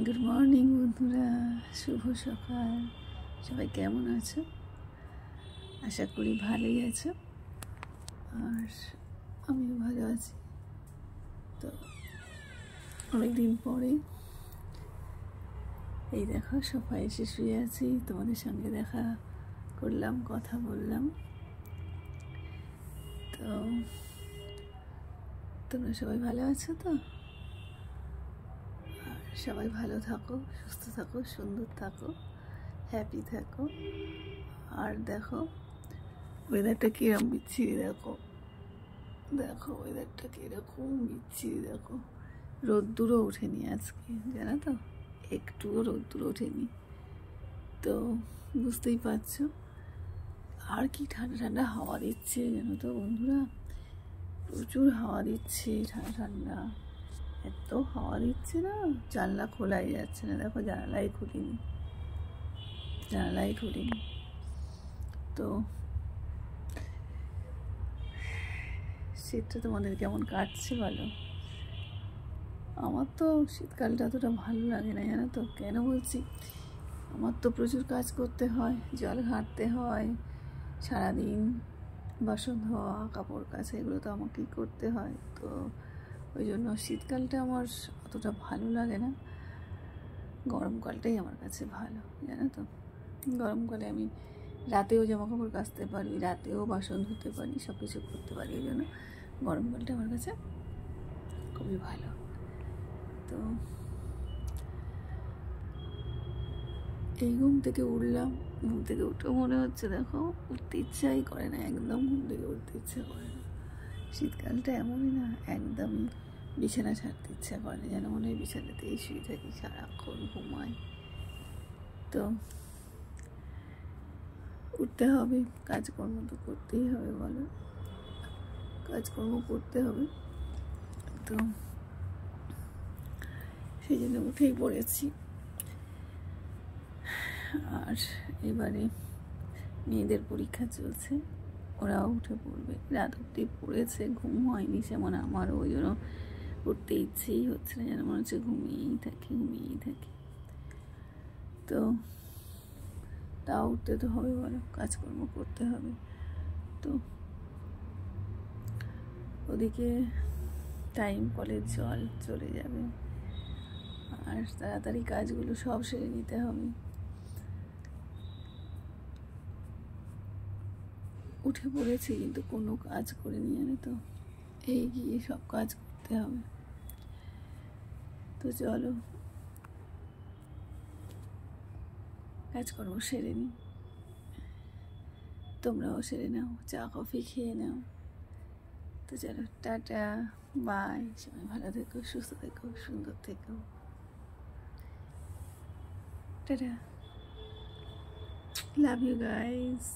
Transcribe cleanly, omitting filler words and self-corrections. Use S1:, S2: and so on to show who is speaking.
S1: Good morning বন্ধুরা, শুভ সকাল। সবাই কেমন আছো? আশা করি ভালোই আছো, আর আমিও ভালো আছি। তো অনেকদিন পরে এই দেখো সোফায় এসে শুয়ে আছি, তোমাদের সঙ্গে দেখা করলাম, কথা বললাম। তো তোমরা সবাই ভালো আছো তো? সবাই ভালো থাকো, সুস্থ থাকো, সুন্দর থাকো, হ্যাপি থাকো। আর দেখো ওয়েদারটা কিরকম বিচ্ছিরি, দেখো দেখো ওয়েদারটা কিরকম বিচ্ছিরি। দেখো রোদ্দুরও ওঠেনি আজকে, জানো তো, একটুও রোদ্দুর ওঠেনি। তো বুঝতেই পারছো। আর কি ঠান্ডা ঠান্ডা হাওয়া দিচ্ছে জানো তো বন্ধুরা, প্রচুর হাওয়া দিচ্ছে, ঠান্ডা ঠান্ডা এত হাওয়া দিচ্ছে না, জানলা খোলাই যাচ্ছে না। দেখো জানালাই খুলিনি। তো শীতটা তোমাদের কেমন কাটছে বলো? আমার তো শীতকালটা অতটা ভালো লাগে না, জানো তো। কেন বলছি, আমার তো প্রচুর কাজ করতে হয়, জল ঘাঁটতে হয় সারাদিন, বাসন ধোয়া, কাপড় কাচা, এগুলো তো আমাকেই করতে হয়। তো ওই জন্য শীতকালটা আমার অতটা ভালো লাগে না। গরমকালটাই আমার কাছে ভালো, জানো তো। গরমকালে আমি রাতেও জামা কাপড় কাচতে পারি, রাতেও বাসন ধুতে পারি, সব কিছু করতে পারি। ওই জন্য গরমকালটা আমার কাছে খুবই ভালো। তো এই ঘুম থেকে উঠলাম, ঘুম থেকে উঠেও মনে হচ্ছে দেখো উঠতে ইচ্ছাই করে না, একদম ঘুম থেকে উঠতে ইচ্ছা করে না। শীতকালটা এমনই না, একদমই বিছানা ছাড়তে ইচ্ছা করে না, যেন মনে হয় বিছানাতেই শুয়ে থাকি, সারাক্ষণ ঘুমাই। তো উঠতে হবে, কাজকর্ম তো করতেই হবে, বলো, কাজকর্ম করতে হবে। তো সেই জন্য উঠেই পড়েছি। আর এবারে মেয়েদের পরীক্ষা চলছে, ওরাও উঠে পড়বে, রাত অব্দি পড়েছে, ঘুম হয়নি সেমন আমারও। ওই জন্য উঠতে ইচ্ছেই হচ্ছে না, যেন মনে হচ্ছে ঘুমিয়েই থাকি। তো তাও উঠতে তো হবে, বলো, কাজকর্ম করতে হবে। তো ওদিকে টাইম কলের জল চলে যাবে, আর তাড়াতাড়ি কাজগুলো সব সেরে নিতে হবে। উঠে পড়েছি কিন্তু কোনো কাজ করিনি, জানো তো। এই গিয়ে সব কাজ করতে হবে। তো চলো কাজকর্ম সেরে নিই, তোমরাও সেরে নাও, চা কফি খেয়ে নাও। তো চলো, টাটা, বাই। সবাই ভালো থেকো, সুস্থ থেকো, সুন্দর থেকো, টাটা, লাভ ইউ গাইজ।